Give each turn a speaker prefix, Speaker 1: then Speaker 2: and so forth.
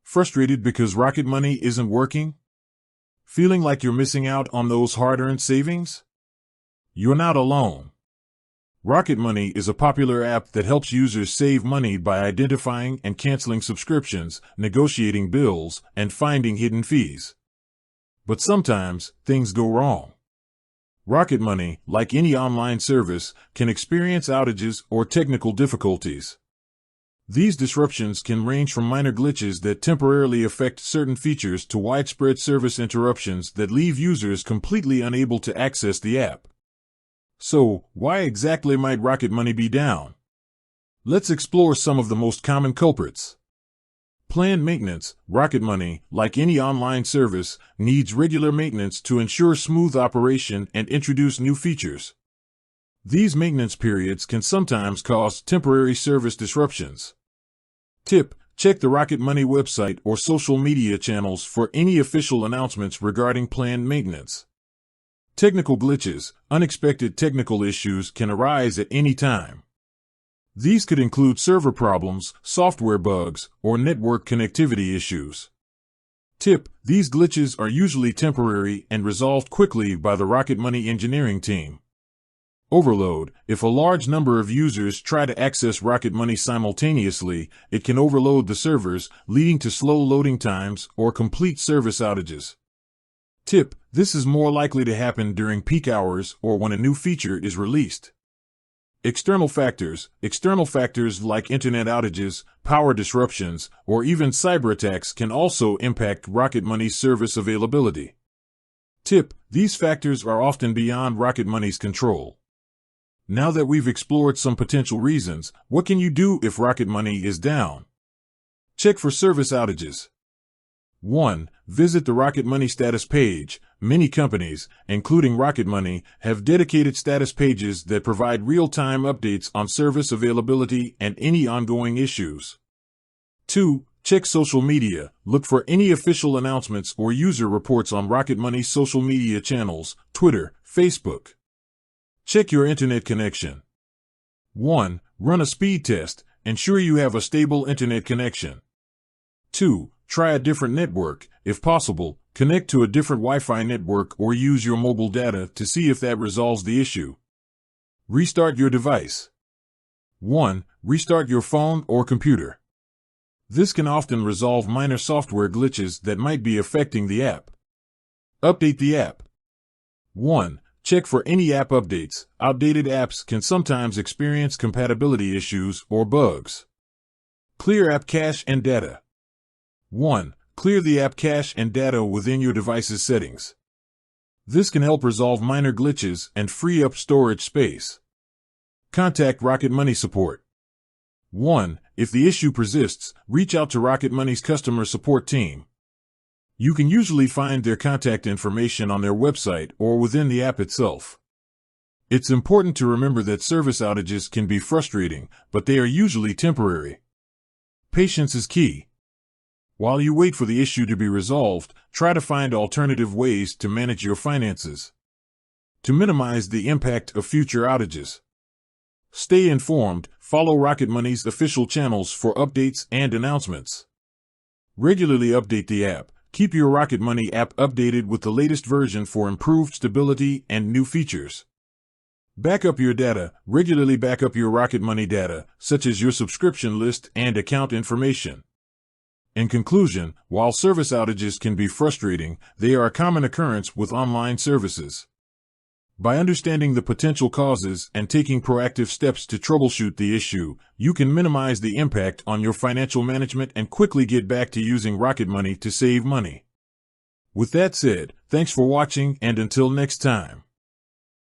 Speaker 1: Frustrated because Rocket Money isn't working? Feeling like you're missing out on those hard-earned savings? You're not alone. Rocket Money is a popular app that helps users save money by identifying and canceling subscriptions, negotiating bills, and finding hidden fees. But sometimes, things go wrong. Rocket Money, like any online service, can experience outages or technical difficulties. These disruptions can range from minor glitches that temporarily affect certain features to widespread service interruptions that leave users completely unable to access the app. So, why exactly might Rocket Money be down? Let's explore some of the most common culprits. Planned maintenance. Rocket Money, like any online service, needs regular maintenance to ensure smooth operation and introduce new features. These maintenance periods can sometimes cause temporary service disruptions. Tip: check the Rocket Money website or social media channels for any official announcements regarding planned maintenance. Technical glitches. Unexpected technical issues can arise at any time. These could include server problems, software bugs, or network connectivity issues. Tip: these glitches are usually temporary and resolved quickly by the Rocket Money engineering team. Overload. If a large number of users try to access Rocket Money simultaneously, it can overload the servers, leading to slow loading times or complete service outages. Tip: this is more likely to happen during peak hours or when a new feature is released. External factors. External factors like internet outages, power disruptions, or even cyber attacks can also impact Rocket Money's service availability. Tip: these factors are often beyond Rocket Money's control. Now that we've explored some potential reasons, what can you do if Rocket Money is down? Check for service outages. 1. Visit the Rocket Money status page. Many companies, including Rocket Money, have dedicated status pages that provide real-time updates on service availability and any ongoing issues. 2. Check social media. Look for any official announcements or user reports on Rocket Money's social media channels, Twitter, Facebook. Check your internet connection. 1. Run a speed test. Ensure you have a stable internet connection. 2. Try a different network. If possible, connect to a different Wi-Fi network or use your mobile data to see if that resolves the issue. Restart your device. 1. Restart your phone or computer. This can often resolve minor software glitches that might be affecting the app. Update the app. 1. Check for any app updates. Outdated apps can sometimes experience compatibility issues or bugs. Clear app cache and data. 1. Clear the app cache and data within your device's settings. This can help resolve minor glitches and free up storage space. Contact Rocket Money support. 1. If the issue persists, reach out to Rocket Money's customer support team. You can usually find their contact information on their website or within the app itself. It's important to remember that service outages can be frustrating, but they are usually temporary. Patience is key. While you wait for the issue to be resolved, try to find alternative ways to manage your finances to minimize the impact of future outages. Stay informed. Follow Rocket Money's official channels for updates and announcements. Regularly update the app. Keep your Rocket Money app updated with the latest version for improved stability and new features. Backup your data. Regularly backup your Rocket Money data, such as your subscription list and account information. In conclusion, while service outages can be frustrating, they are a common occurrence with online services. By understanding the potential causes and taking proactive steps to troubleshoot the issue, you can minimize the impact on your financial management and quickly get back to using Rocket Money to save money. With that said, thanks for watching, and until next time.